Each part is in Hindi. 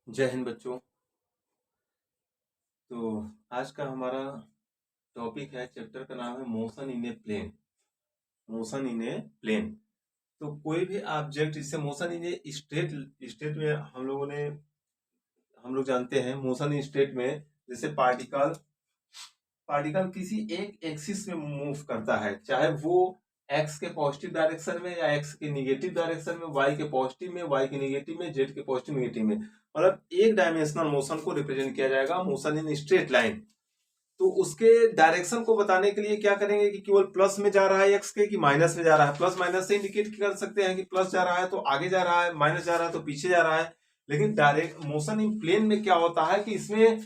जय हिंद बच्चों। तो आज का हमारा टॉपिक है, चैप्टर का नाम है motion in a plane. Motion in a plane. तो कोई भी ऑब्जेक्ट, इससे motion in a state state में हम लोग जानते हैं मोशन इन स्टेट में, जैसे पार्टिकल पार्टिकल किसी एक एक्सिस में मूव करता है, चाहे वो एक्स के पॉजिटिव डायरेक्शन में या एक्स के निगेटिव डायरेक्शन में, वाई के पॉजिटिव में, वाई के निगेटिव में, जेड के पॉजिटिव निगेटिव में। मतलब एक डायमेंशनल मोशन को रिप्रेजेंट किया जाएगा मोशन इन स्ट्रेट लाइन। तो उसके डायरेक्शन को बताने के लिए क्या करेंगे कि केवल प्लस में जा रहा है एक्स के कि माइनस में जा रहा है। प्लस माइनस से इंडिकेट कर सकते हैं कि प्लस जा रहा है तो आगे जा रहा है, माइनस जा रहा है तो पीछे जा रहा है। लेकिन डायरेक्ट मोशन इन प्लेन में क्या होता है कि इसमें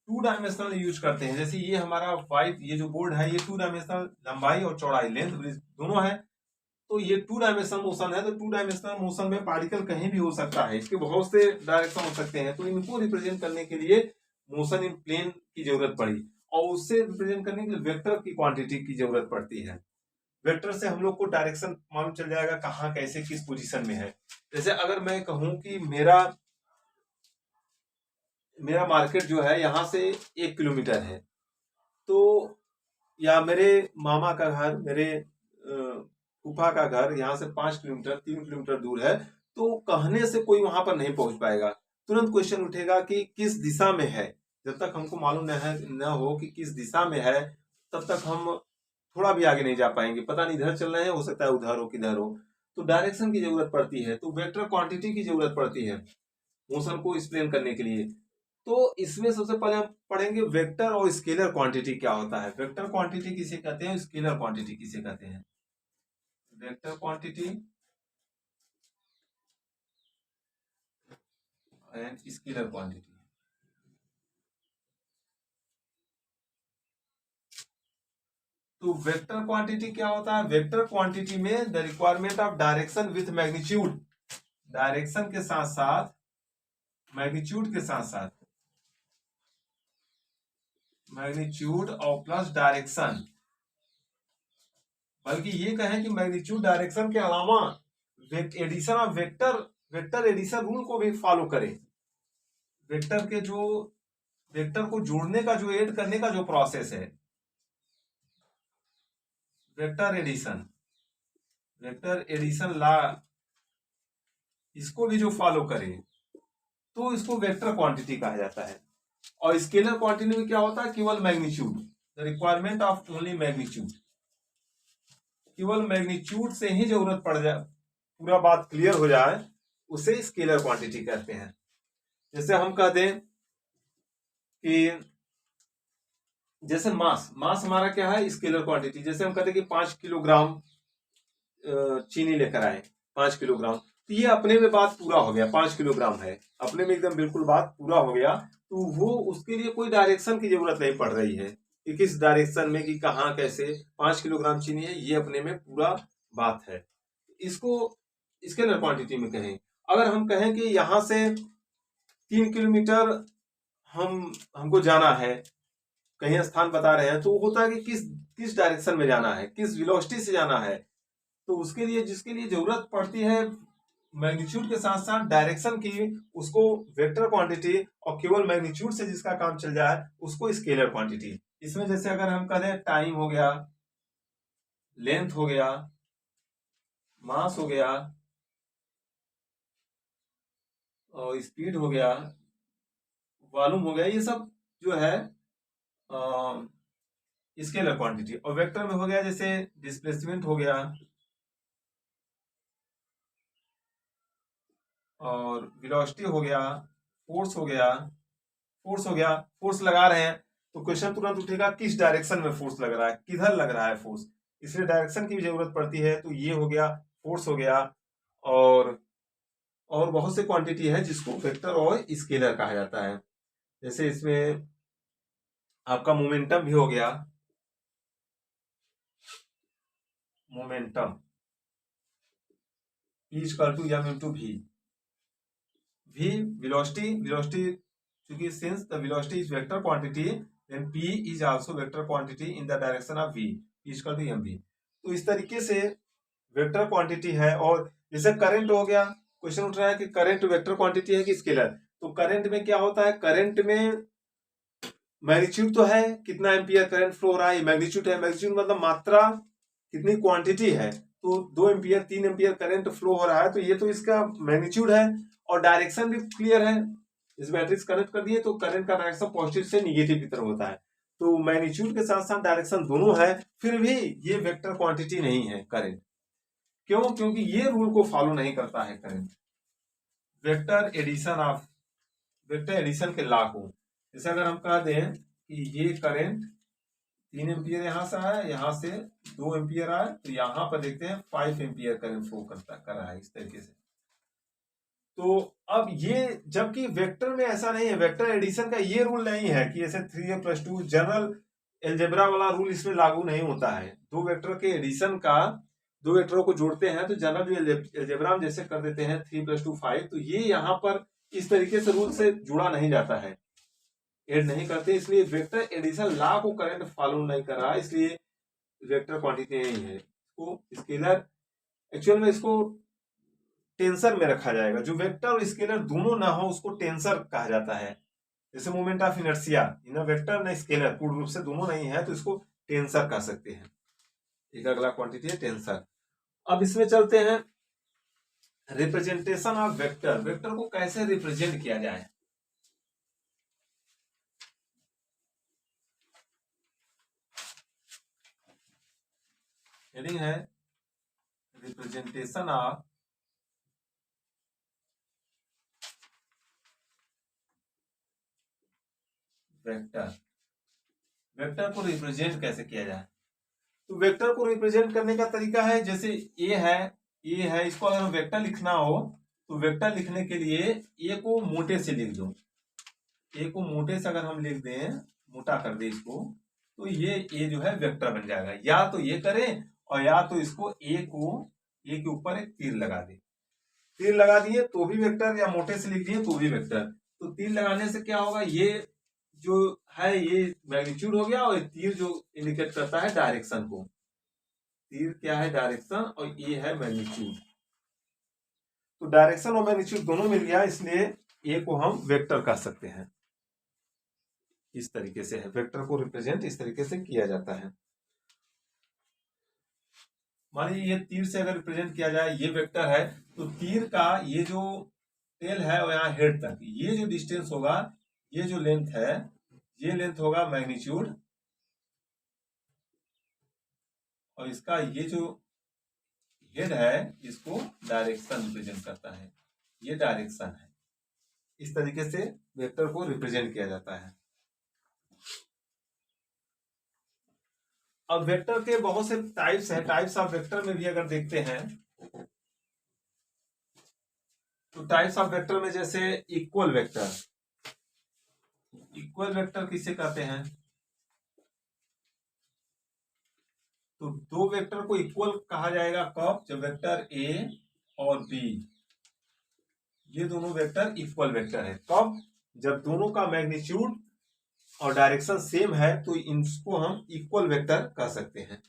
टू डायमेंशनल यूज करते हैं। जैसे ये हमारा वाइट, ये जो बोर्ड है, ये टू डायमेंशनल लंबाई और चौड़ाई, लेंथ दोनों है। तो ये टू डायमेंशनल मोशन है। तो टू डायमेंशनल मोशन में पार्टिकल कहीं भी हो सकता है, इसके बहुत से डायरेक्शन हो सकते हैं। तो इनको रिप्रेजेंट करने के लिए मोशन इन प्लेन की जरूरत पड़ी, और उससे रिप्रेजेंट करने के लिए वेक्टर की क्वांटिटी की जरूरत पड़ती है। वेक्टर से हम लोग को डायरेक्शन मालूम चल जाएगा कहाँ कैसे किस पोजीशन में है। जैसे अगर मैं कहूं कि मेरा मेरा मार्केट जो है यहाँ से 1 किलोमीटर है, तो या मेरे मामा का घर, मेरे फूफा का घर यहाँ से 5 किलोमीटर 3 किलोमीटर दूर है, तो कहने से कोई वहां पर नहीं पहुंच पाएगा। तुरंत क्वेश्चन उठेगा कि किस दिशा में है। जब तक हमको मालूम न हो कि किस दिशा में है, तब तक हम थोड़ा भी आगे नहीं जा पाएंगे। पता नहीं इधर चल रहे हैं, हो सकता है उधर हो किधर हो। तो डायरेक्शन की जरूरत पड़ती है, तो वेक्टर क्वांटिटी की जरूरत पड़ती है मोशन को एक्सप्लेन करने के लिए। तो इसमें सबसे पहले हम पढ़ेंगे वेक्टर और स्केलर क्वांटिटी क्या होता है। वेक्टर क्वांटिटी किसे कहते हैं, स्केलर क्वांटिटी किसे कहते हैं। Vector quantity and scalar quantity. तो वेक्टर क्वांटिटी क्या होता है। वेक्टर क्वांटिटी में the requirement of direction with magnitude, direction के साथ साथ मैग्नीट्यूड के साथ साथ मैग्नीट्यूड और प्लस डायरेक्शन, बल्कि ये कहें कि मैग्नीट्यूड डायरेक्शन के अलावा addition of vector, vector addition rule को भी फॉलो करें। वेक्टर के जो वेक्टर को जोड़ने का, जो ऐड करने का जो प्रोसेस है, vector addition, vector addition law, इसको भी जो फॉलो करें तो इसको वेक्टर क्वांटिटी कहा जाता है। और स्केलर क्वांटिटी में क्या होता है, केवल magnitude, the requirement of only magnitude, केवल मैग्नीट्यूड से ही जरूरत पड़ जाए, पूरा बात क्लियर हो जाए, उसे स्केलर क्वांटिटी कहते हैं। जैसे हम कह दें कि जैसे मास मास हमारा क्या है, स्केलर क्वांटिटी। जैसे हम कहते हैं कि 5 किलोग्राम चीनी लेकर आए, 5 किलोग्राम, तो ये अपने में बात पूरा हो गया, 5 किलोग्राम है, अपने में एकदम बिल्कुल बात पूरा हो गया। तो वो उसके लिए कोई डायरेक्शन की जरूरत नहीं पड़ रही है कि किस डायरेक्शन में, कि कहाँ कैसे। 5 किलोग्राम चीनी है, ये अपने में पूरा बात है। इसको स्केलर क्वांटिटी में कहें। अगर हम कहें कि यहाँ से 3 किलोमीटर हमको जाना है, कहीं स्थान बता रहे हैं, तो होता है कि किस किस डायरेक्शन में जाना है, किस वेलोसिटी से जाना है। तो उसके लिए, जिसके लिए जरूरत पड़ती है मैग्नीट्यूड के साथ साथ डायरेक्शन की, उसको वेक्टर क्वांटिटी, और केवल मैग्नीट्यूड से जिसका काम चल जाए उसको स्केलर क्वांटिटी। इसमें जैसे अगर हम कहें टाइम हो गया, लेंथ हो गया, मास हो गया, और स्पीड हो गया, वॉल्यूम हो गया, ये सब जो है स्केलर क्वांटिटी। और वेक्टर में हो गया जैसे डिस्प्लेसमेंट हो गया, और वेलोसिटी हो गया, फोर्स हो गया, फोर्स लगा रहे हैं तो क्वेश्चन तुरंत उठेगा किस डायरेक्शन में फोर्स लग रहा है, किधर लग रहा है फोर्स, इसलिए डायरेक्शन की भी जरूरत पड़ती है। तो ये हो गया, फोर्स हो गया, और बहुत से क्वांटिटी है जिसको वेक्टर और स्केलर कहा जाता है। जैसे इसमें आपका मोमेंटम भी हो गया, मोमेंटम E=m×v, v velocity चूंकि since the velocity is vector quantity then p is also vector quantity in the direction of v, E=mv। तो इस तरीके से वेक्टर क्वांटिटी है। और जैसे करंट हो गया, क्वेश्चन उठ रहा है कि करंट वेक्टर क्वांटिटी है कि स्केलर। तो करंट में क्या होता है, करंट में मैग्नीट्यूड तो है, कितना एम्पियर करंट फ्लो हो रहा है, मैग्नीट्यूड है, मैग्नीट्यूड मतलब मात्रा, कितनी क्वांटिटी है, तो 2 एम्पियर 3 एम्पियर करंट फ्लो हो रहा है, तो ये तो इसका मैग्नीट्यूड है। और डायरेक्शन भी क्लियर है, इस बैटरी से कनेक्ट कर दिए तो करंट का डायरेक्शन पॉजिटिव से निगेटिव की तरफ होता है, तो मैग्नीट्यूड के साथ साथ डायरेक्शन दोनों है, फिर भी ये वेक्टर क्वांटिटी नहीं है करंट। क्यों? क्योंकि ये रूल को फॉलो नहीं करता है करंट, वेक्टर एडिशन के लॉ को। जैसे अगर हम कह दें कि ये करंट 3 एम्पियर यहां से आया, यहां से 2 एम्पियर आया, तो यहां पर देखते हैं 5 एम्पियर करंट फ्लो कर रहा है इस तरीके से। तो अब ये, जबकि वेक्टर में ऐसा नहीं है, वेक्टर एडिशन का ये रूल नहीं है कि ऐसे 3a+2 जनरल एल्जेब्रा वाला रूल इसमें लागू नहीं होता है। दो वेक्टर के एडिशन का, दो वेक्टरों को जोड़ते हैं तो जनरल जो एल्जेब्रा में जैसे कर देते हैं 3+2 5, तो ये यहाँ पर इस तरीके से रूल से जुड़ा नहीं जाता है, ऐड नहीं करते, इसलिए वेक्टर एडिशन लॉ को करंट फॉलो नहीं कर रहा, इसलिए वेक्टर क्वांटिटी नहीं है। इसको स्केलर, एक्चुअल में इसको टेंसर में रखा जाएगा, जो वेक्टर और स्केलर दोनों ना हो उसको टेंसर कहा जाता है। जैसे मोमेंट ऑफ इनर्शिया, ना वेक्टर ना स्केलर, पूर्ण रूप से दोनों नहीं है तो इसको टेंसर कह सकते हैं। एक अगला क्वांटिटी है टेंसर। अब इसमें चलते हैं रिप्रेजेंटेशन ऑफ वेक्टर, वेक्टर को कैसे रिप्रेजेंट किया जाए। हेडिंग है रिप्रेजेंटेशन ऑफ वेक्टर, वेक्टर को रिप्रेजेंट कैसे किया जाए। तो वेक्टर को रिप्रेजेंट करने का तरीका है, जैसे ए है, इसको अगर वेक्टर लिखना हो तो वेक्टर लिखने के लिए ए को मोटे से लिख दो, ए को मोटे से अगर हम लिख दें, मोटा कर दे इसको, तो ये ए जो है वेक्टर बन जाएगा। या तो ये करें और या तो इसको ए के ऊपर एक तीर लगा दे, तीर लगा दिए तो भी वेक्टर, या मोटे से लिख दिए तो भी वेक्टर। तो तीर लगाने से क्या होगा, ये जो है ये मैग्नीट्यूड हो गया, और तीर जो इंडिकेट करता है डायरेक्शन को, तीर क्या है डायरेक्शन, और ये है मैग्नीट्यूड। तो डायरेक्शन और मैग्नीट्यूड दोनों मिल गया, इसलिए ए को हम वेक्टर कह सकते हैं। इस तरीके से है, वेक्टर को रिप्रेजेंट इस तरीके से किया जाता है। मान लीजिए ये तीर से अगर रिप्रेजेंट किया जाए, ये वेक्टर है, तो तीर का ये जो टेल है और यहाँ हेड तक ये जो डिस्टेंस होगा, ये जो लेंथ है, ये लेंथ होगा मैग्नीट्यूड, और इसका ये जो हेड है इसको डायरेक्शन रिप्रेजेंट करता है, ये डायरेक्शन है। इस तरीके से वेक्टर को रिप्रेजेंट किया जाता है। अब वेक्टर के बहुत से टाइप्स हैं, टाइप्स ऑफ वेक्टर में भी अगर देखते हैं तो टाइप्स ऑफ वेक्टर में जैसे इक्वल वेक्टर, इक्वल वेक्टर किसे कहते हैं, तो दो वेक्टर को इक्वल कहा जाएगा कब, जब वेक्टर ए और बी, ये दोनों वेक्टर इक्वल वेक्टर है। कब, जब दोनों का मैग्नीट्यूड और डायरेक्शन सेम है, तो इनको हम इक्वल वेक्टर कह सकते हैं।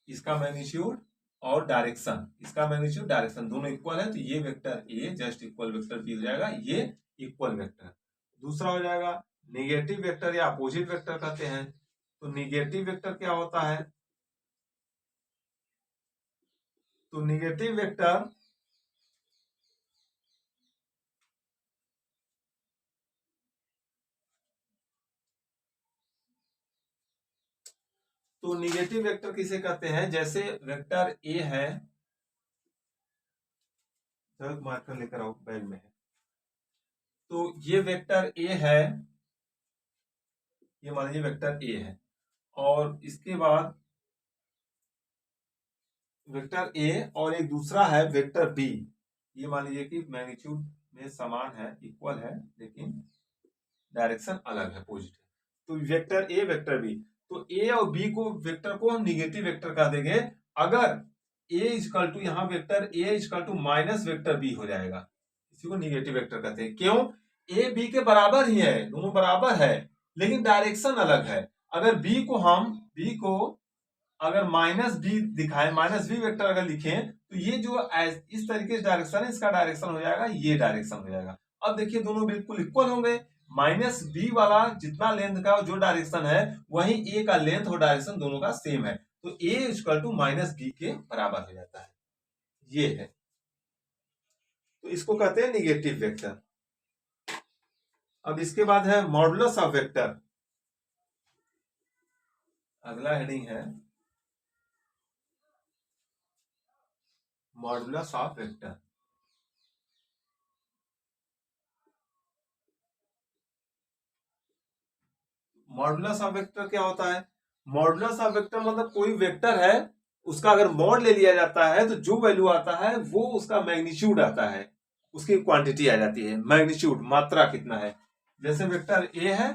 इसका मैग्नीट्यूड और डायरेक्शन, इसका मैग्नीट्यूड डायरेक्शन दोनों इक्वल है, तो ये vector A just equal vector B हो जाएगा, ये इक्वल वेक्टर। दूसरा हो जाएगा नेगेटिव वेक्टर या अपोजिट वेक्टर कहते हैं। तो नेगेटिव वेक्टर क्या होता है, तो नेगेटिव वेक्टर किसे कहते हैं, जैसे वेक्टर ए है, मार्कर लेकर आओ, बैग में है, तो ये वेक्टर ए है, ये मान लीजिए वेक्टर ए है, और इसके बाद वेक्टर ए और एक दूसरा है वेक्टर बी, ये मान लीजिए कि मैग्नीट्यूड में समान है, इक्वल है, लेकिन डायरेक्शन अलग है, पॉजिटिव। तो वेक्टर ए वेक्टर बी, तो ए और बी को वेक्टर को हम निगेटिव वेक्टर कह देंगे अगर ए इजकल टू, यहाँ vector A equal to minus vector B हो जाएगा, इसी को निगेटिव वेक्टर कहते हैं। क्यों, ए बी के बराबर ही है, दोनों बराबर है, लेकिन डायरेक्शन अलग है। अगर बी को अगर माइनस बी दिखाए, माइनस बी वेक्टर अगर लिखें तो ये जो इस तरीके से डायरेक्शन है, इसका डायरेक्शन हो जाएगा ये डायरेक्शन हो जाएगा। अब देखिए दोनों बिल्कुल इक्वल होंगे, माइनस बी वाला जितना लेंथ का जो डायरेक्शन है वही ए का लेंथ और डायरेक्शन दोनों का सेम है, तो ए इक्वल टू माइनस बी के बराबर हो जाता है, ये है। तो इसको कहते हैं निगेटिव वेक्टर। अब इसके बाद है मॉडुलस ऑफ वेक्टर। अगला हेडिंग है modulus of vector. Modulus of vector क्या होता है? मॉडुलस ऑफ वेक्टर मतलब कोई वेक्टर है, उसका अगर मॉड ले लिया जाता है तो जो वैल्यू आता है वो उसका मैग्नीट्यूड आता है, उसकी क्वांटिटी आ जाती है, मैग्नीट्यूड मात्रा कितना है। जैसे वेक्टर ए है,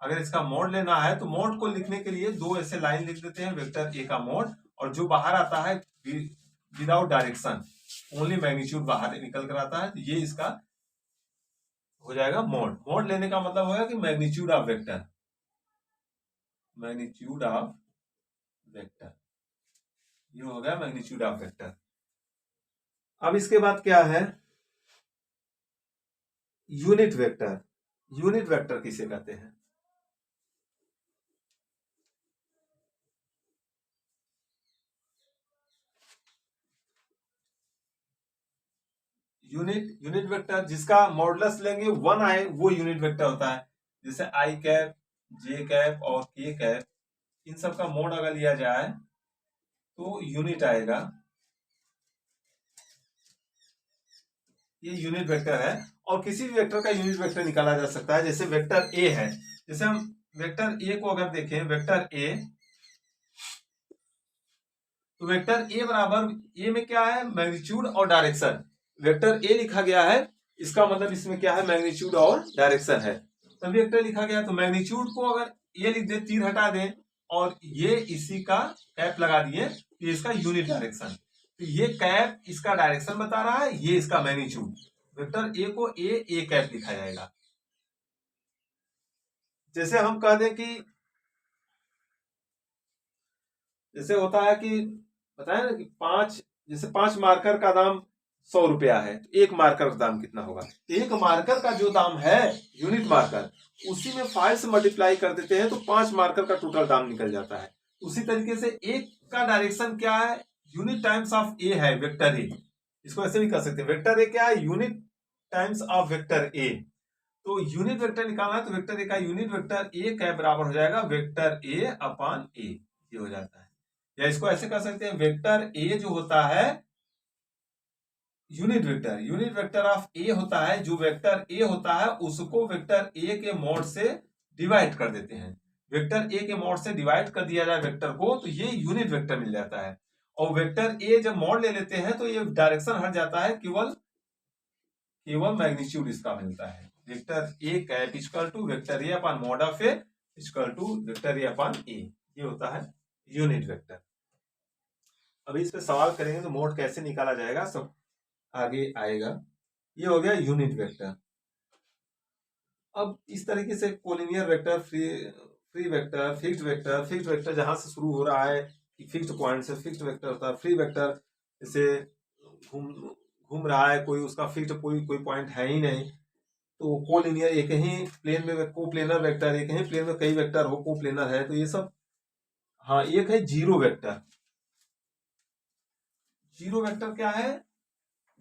अगर इसका मोड लेना है तो मोड को लिखने के लिए दो ऐसे लाइन लिख देते हैं, वेक्टर ए का मोड, और जो बाहर आता है विदाउट डायरेक्शन, ओनली मैग्नीट्यूड बाहर निकल कर आता है, तो ये इसका हो जाएगा मोड। मोड लेने का मतलब होगा कि magnitude of vector, magnitude of vector, ये हो गया मैग्नीट्यूड ऑफ वेक्टर। अब इसके बाद क्या है? Unit vector. यूनिट वेक्टर किसे कहते हैं? यूनिट वेक्टर जिसका मॉडुलस लेंगे 1 आए वो यूनिट वेक्टर होता है। जैसे आई कैप, जे कैप और के कैप, इन सब का मोड अगर लिया जाए तो यूनिट आएगा, ये यूनिट वेक्टर है। और किसी भी वेक्टर का यूनिट वेक्टर निकाला जा सकता है। जैसे वेक्टर ए है, जैसे हम वेक्टर ए को अगर देखें, वेक्टर ए, तो वेक्टर ए बराबर, ए में क्या है? मैग्नीट्यूड और डायरेक्शन। वेक्टर ए लिखा गया है, इसका मतलब इसमें क्या है? मैग्नीट्यूड और डायरेक्शन है, तभी वेक्टर लिखा गया। तो मैग्नीट्यूड को अगर ए लिख दे, तीर हटा दें और ये इसी का कैप लगा दिए, तो इसका यूनिट डायरेक्शन, तो ये कैप इसका डायरेक्शन बता रहा है, ये इसका मैग्नीट्यूड। वेक्टर ए को ए कैप लिखा जाएगा। जैसे हम कह दें कि, जैसे होता है कि बताए ना कि जैसे 5 मार्कर का दाम 100 रुपया है, तो 1 मार्कर का दाम कितना होगा? 1 मार्कर का जो दाम है यूनिट मार्कर, उसी में 5 से मल्टीप्लाई कर देते हैं तो 5 मार्कर का टोटल दाम निकल जाता है। उसी तरीके से एक का डायरेक्शन क्या है? यूनिट टाइम्स ऑफ ए है, वेक्टर ए। इसको ऐसे भी कर सकते हैं, वेक्टर ए क्या है? Unit times of vector A. तो यूनिट वेक्टर निकालना है तो वेक्टर ए का यूनिट वेक्टर ए क्या बराबर हो जाएगा? वेक्टर ए अपॉन ए, ये हो जाता है। या इसको ऐसे कर सकते हैं, वेक्टर ए जो होता है यूनिट वेक्टर ऑफ ए होता है, जो वेक्टर ए होता है उसको वेक्टर ए के मॉड से डिवाइड कर देते हैं। वेक्टर ए के मॉड से डिवाइड कर दिया जाए वेक्टर को, तो ये यूनिट वेक्टर मिल जाता है। और वेक्टर ए जब मॉड ले लेते हैं तो ये डायरेक्शन हट जाता है, केवल मैग्नीट्यूड इसका मिलता है। Vector a cap equal to vector a upon mod of a equal to vector a upon a, ये होता है यूनिट वेक्टर। अभी इस पे सवाल करेंगे तो मोड कैसे निकाला जाएगा सब आगे आएगा। ये हो गया यूनिट वेक्टर। अब इस तरीके से collinear vector, free vector, fixed vector जहां से शुरू हो रहा है कि फिक्स्ड पॉइंट से फिक्स्ड वेक्टर होता है। फ्री वेक्टर जैसे घूम रहा है कोई, उसका फिक्स्ड कोई पॉइंट है ही नहीं, तो कोलिनियर, एक ही प्लेन में कोप्लेनर वेक्टर, एक ही प्लेन में कई वेक्टर हो, कोप्लेनर है, तो ये सब। हाँ, एक है जीरो वेक्टर। जीरो वेक्टर क्या है?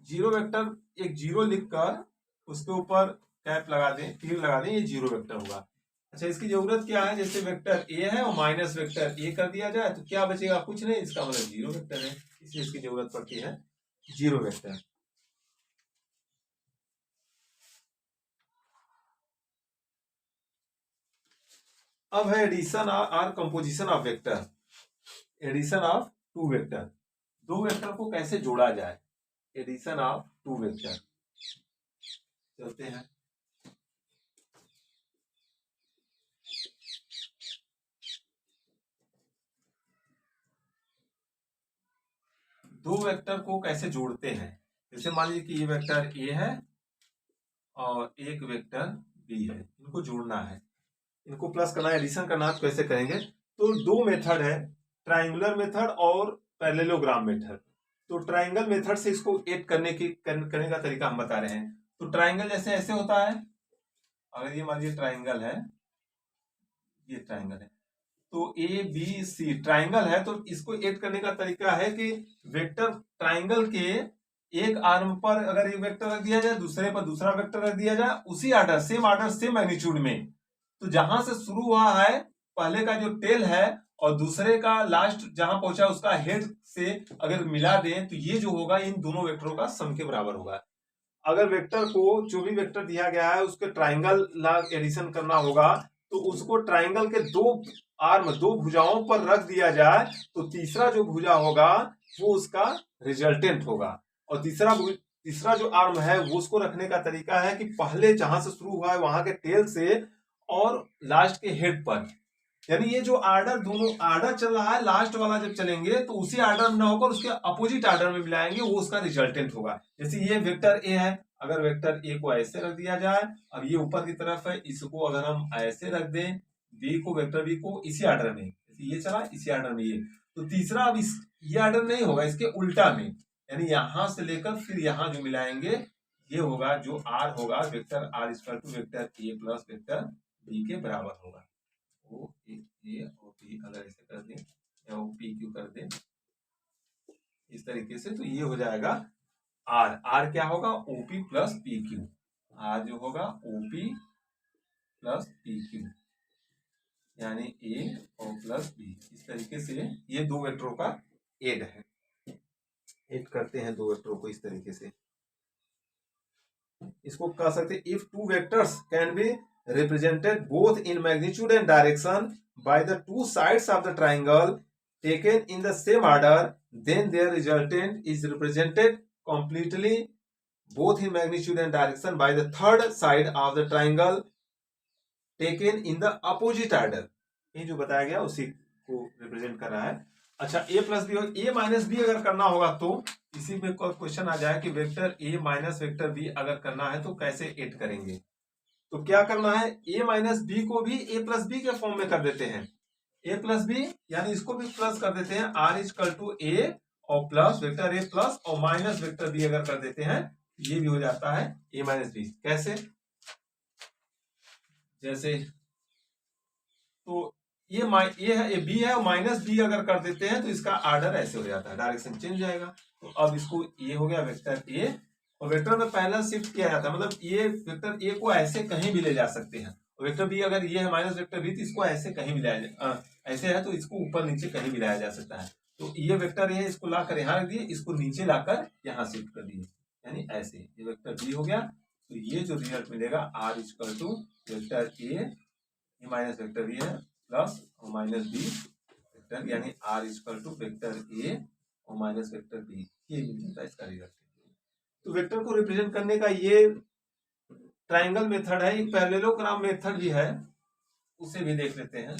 जीरो वेक्टर एक जीरो लिखकर उसके ऊपर कैप लगा दें, तीर लगा दें, ये जीरो वेक्टर होगा। अच्छा, इसकी जरूरत क्या है? जैसे वेक्टर ए है और माइनस वेक्टर ए कर दिया जाए तो क्या बचेगा? कुछ नहीं, इसका मतलब जीरो वेक्टर है, इसलिए इसकी जरूरत पड़ती है जीरो वेक्टर। अब है एडिशन और composition of vector. Addition of two vector, दो वेक्टर को कैसे जोड़ा जाए? एडिशन ऑफ टू वेक्टर, चलते हैं। दो वेक्टर को कैसे जोड़ते हैं? जैसे मान लीजिए कि ये वेक्टर ए है और एक वेक्टर बी है, इनको जोड़ना है, इनको प्लस करना है, एडिशन करना है, तो कैसे करेंगे? तो दो मेथड है, ट्राइंगुलर मेथड और पैरेललोग्राम मेथड। तो ट्राइंगल मेथड से इसको ऐड करने का तरीका हम बता रहे हैं। तो ट्राइंगल जैसे ऐसे होता है, अगर ये मान लीजिए ट्राइंगल है, ये ट्राइंगल है, तो ए बी सी ट्राइंगल है, तो इसको ऐड करने का तरीका है कि वेक्टर ट्राइंगल के एक आर्म पर अगर एक वेक्टर रख दिया जाए, दूसरे पर दूसरा वेक्टर रख दिया जाए, उसी ऑर्डर सेम मैग्नीट्यूड में। तो जहां से शुरू हुआ है पहले का जो टेल है और दूसरे का लास्ट जहां पहुंचा उसका हेड से अगर मिला दें तो ये जो होगा इन दोनों वेक्टरों का सम के बराबर होगा। अगर वेक्टर को जो भी वेक्टर दिया गया है उसके ट्राइंगल एडिशन करना होगा, तो उसको ट्राइंगल के दो भुजाओं पर रख दिया जाए, तो तीसरा जो भुजा होगा वो उसका रिजल्टेंट होगा। और तीसरा जो आर्म है वो उसको रखने का तरीका है कि पहले जहां से शुरू हुआ है वहां के टेल से और लास्ट के हेड पर, यानी ये जो आर्डर दोनों आर्डर चल रहा है लास्ट वाला जब चलेंगे तो उसी आर्डर में ना होकर उसके अपोजिट आर्डर में मिलाएंगे, वो उसका रिजल्टेंट होगा। जैसे ये वेक्टर ए है, अगर वेक्टर ए को ऐसे रख दिया जाए, अब ये ऊपर की तरफ है, इसको अगर हम ऐसे रख दें, बी को वेक्टर बी को इसी आर्डर में, ये चला इसी आर्डर में, ये तो तीसरा अब ये आर्डर नहीं होगा, इसके उल्टा में, यानी यहां से लेकर फिर यहां जो मिलाएंगे ये होगा, जो आर होगा vector R equal to vector A plus vector B के बराबर होगा। ओ ए और बी अगर ऐसे कर दें या वो पी क्यू कर दें इस तरीके से, तो ये हो जाएगा आर। आर क्या होगा, OP plus P Q. R जो होगा ओपी प्लस पी क्यू, यानी ए और प्लस बी। इस तरीके से ये दो वेक्टरों का एड है, एड करते हैं दो वेक्टरों को इस तरीके से। इसको कह सकते हैं if two vectors can B represented both in magnitude and direction by the two sides of the triangle taken in the same order, then their resultant is represented completely both in magnitude and direction by the third side of the triangle taken in the opposite order। ये जो बताया गया उसी को रिप्रेजेंट कर रहा है। अच्छा, a प्लस बी और a माइनस बी अगर करना होगा तो इसी में क्वेश्चन आ जाए कि vector a minus vector B अगर करना है तो कैसे ऐड करेंगे। तो क्या करना है, a माइनस बी को भी a प्लस बी के फॉर्म में कर देते हैं, a प्लस बी यानी इसको भी प्लस कर देते हैं, r इक्वल टू a और प्लस वेक्टर a प्लस और माइनस वेक्टर b अगर कर देते हैं ये भी हो जाता है a माइनस बी। कैसे, जैसे तो ये है बी है और माइनस बी अगर कर देते हैं तो इसका आर्डर ऐसे हो जाता है, डायरेक्शन चेंज जाएगा। तो अब इसको ये हो गया वेक्टर ए, और वेक्टर में पहला शिफ्ट किया जाता है, मतलब ये वेक्टर ए को ऐसे कहीं भी ले जा सकते हैं, और वेक्टर बी अगर ये है माइनस वेक्टर बी तो इसको ऐसे कहीं भी लाया ऐसे है तो इसको ऊपर नीचे कहीं भी लाया जा सकता है। तो ये वेक्टर ए इसको लाकर यहाँ रख दिए, इसको नीचे लाकर यहाँ शिफ्ट कर दिए, यानी ऐसे ये वेक्टर बी हो गया। तो ये जो रिजल्ट मिलेगा R equal to vector A minus vector B है प्लस और माइनस बी वेक्टर, यानी R equal to vector A और माइनस वेक्टर बी, ये मिल जाता है इसका रिजल्ट। तो वेक्टर को रिप्रेजेंट करने का ये ट्राइंगल मेथड है, एक पैरेललोग्राम मेथड भी है, उसे भी देख लेते हैं।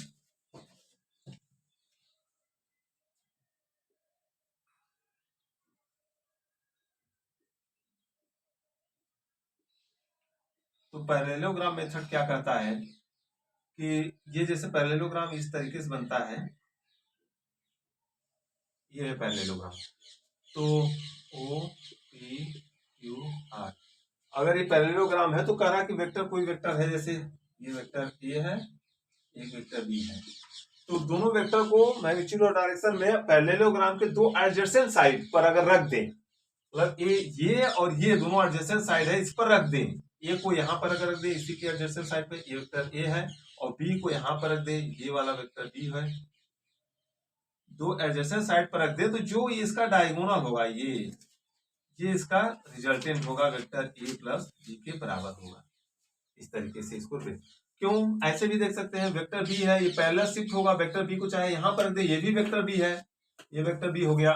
तो पैरेललोग्राम मेथड क्या करता है कि ये जैसे पैरेललोग्राम इस तरीके से बनता है, ये है पैरेललोग्राम, तो ओ पी क्यू आर, अगर ये पैरेललोग्राम है तो कह रहा है कि वेक्टर कोई वेक्टर है, जैसे ये वेक्टर ए है एक वेक्टर बी है, तो दोनों वेक्टर को मैग्नीट्यूड और डायरेक्शन में पैरेललोग्राम के दो एडजेसेंट साइड पर अगर रख दें, मतलब ये और ये दोनों एडजेसेंट साइड है इस पर रख दें, ए को यहाँ पर अगर रख दें इसी के एडजेसेंट साइड पे, ये वेक्टर ए है, और बी को यहाँ पर रख दें, ये वाला वेक्टर बी है, दो एडजेसेंट साइड पर रख दें, तो जो इसका डायगोनल होगा ये इसका रिजल्टेंट होगा वेक्टर ए प्लस बी के बराबर होगा। इस तरीके से इसको क्यों ऐसे भी देख सकते हैं, वेक्टर बी है ये पैरेलल शिफ्ट होगा, वेक्टर बी को चाहे यहाँ पर रख दे, ये भी वेक्टर बी है, ये वेक्टर बी हो गया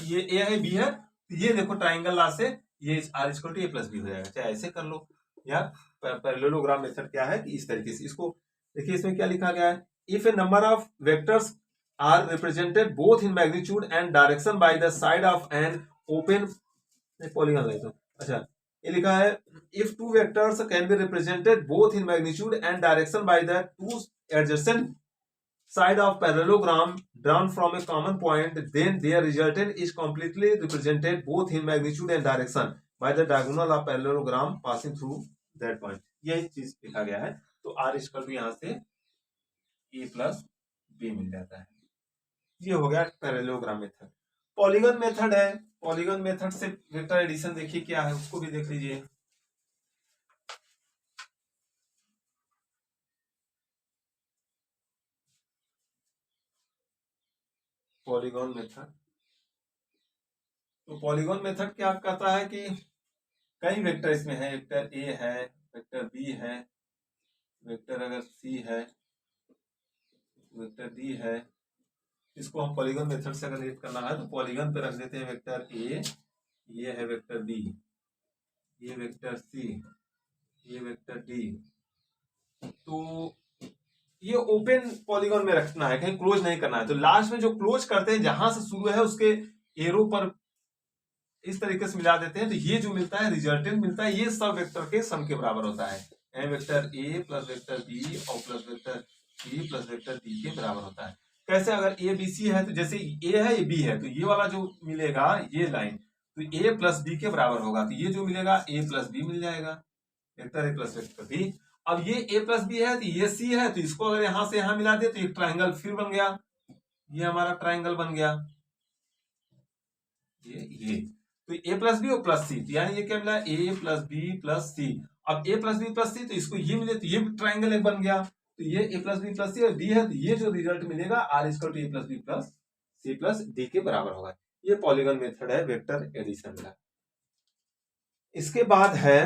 ये ए है बी है, ये देखो ट्राइंगल ला से ये R equal to A plus B हो जाएगा, चाहे ऐसे कर लो। या पैरेललोग्राम मेथड क्या है कि इस तरीके से इसको देखिए, इसमें क्या लिखा गया है, if a number of vectors are represented both in magnitude and direction by the side of an open polygon line, अच्छा ये लिखा है if two vectors can be represented both in magnitude and direction by the two adjacent side of parallelogram drawn from a common point, then their resultant is completely represented both in magnitude and direction by the diagonal of parallelogram passing through that point. यही चीज लिखा गया है। तो r इक्वल टू यहाँ से a प्लस b मिल जाता है। ये हो गया पैरेललोग्राम मेथड। पॉलीगन मेथड है, पॉलीगन मेथड से वेक्टर एडिशन देखिए क्या है, उसको भी देख लीजिए। पॉलीगन मेथड, तो पॉलीगन मेथड क्या कहता है कि कई वेक्टर इसमें है, वेक्टर ए है, वेक्टर बी है, वेक्टर अगर सी है, वेक्टर डी है, इसको हम पॉलीगन मेथड से अगर रीड करना है तो पॉलीगन पे रख देते हैं वेक्टर ए, ये है वेक्टर बी, ये वेक्टर सी, ये वेक्टर डी। तो ये ओपन पॉलीगन में रखना है, कहीं क्लोज नहीं करना है। तो लास्ट में जो क्लोज करते हैं, जहां से शुरू है उसके एरो पर इस तरीके से मिला देते हैं, तो ये जो मिलता है रिजल्टेंट मिलता है, ये सब वेक्टर के सम के बराबर होता है। वेक्टर ए प्लस वेक्टर बी और plus vector c plus vector d के बराबर होता है। कैसे? अगर ए बी सी है तो जैसे ए है ये बी है, तो ये वाला जो मिलेगा ये लाइन तो ए प्लस बी के बराबर होगा, तो ये जो मिलेगा ए प्लस बी मिल जाएगा, वेक्टर ए प्लस वेक्टर बी। अब ये ए प्लस बी है तो ये सी है, तो इसको अगर यहां से यहां मिला दे तो एक ट्राइंगल फिर बन गया, ये हमारा ट्राइंगल बन गया, ये तो ए प्लस बी और प्लस सी, यानी ये क्या मिला ए प्लस बी प्लस सी। अब ए प्लस बी प्लस सी तो इसको ये मिले तो ये ट्राइंगल एक बन गया, तो ये A plus B plus C और डी है, तो ये जो रिजल्ट मिलेगा R equal to A plus B plus C plus D के बराबर होगा। ये पॉलीगन मेथड है वेक्टर एडिशन का। इसके बाद है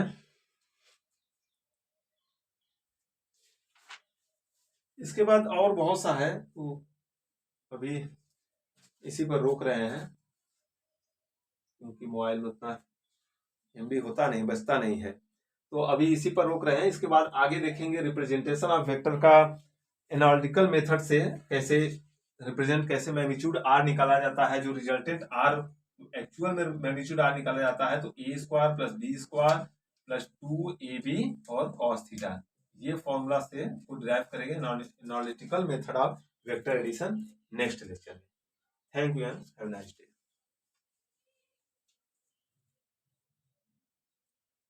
इसके बाद और बहुत सा है, तो अभी इसी पर रोक रहे हैं क्योंकि मोबाइल में उतना एमबी होता नहीं, बचता नहीं है, तो अभी इसी पर रोक रहे हैं। इसके बाद आगे देखेंगे रिप्रेजेंटेशन ऑफ वेक्टर का एनालिटिकल मेथड से, कैसे रिप्रेजेंट, कैसे मैग्नीट्यूड आर निकाला जाता है, जो रिजल्टेंट आर एक्चुअल में मैग्नीट्यूड आर निकाला जाता है, तो a square plus b square plus 2ab और cos थीटा, ये फॉर्मूला से डिराइव करेंगे analytical method of vector addition next lecture में। Thank you and have a nice day.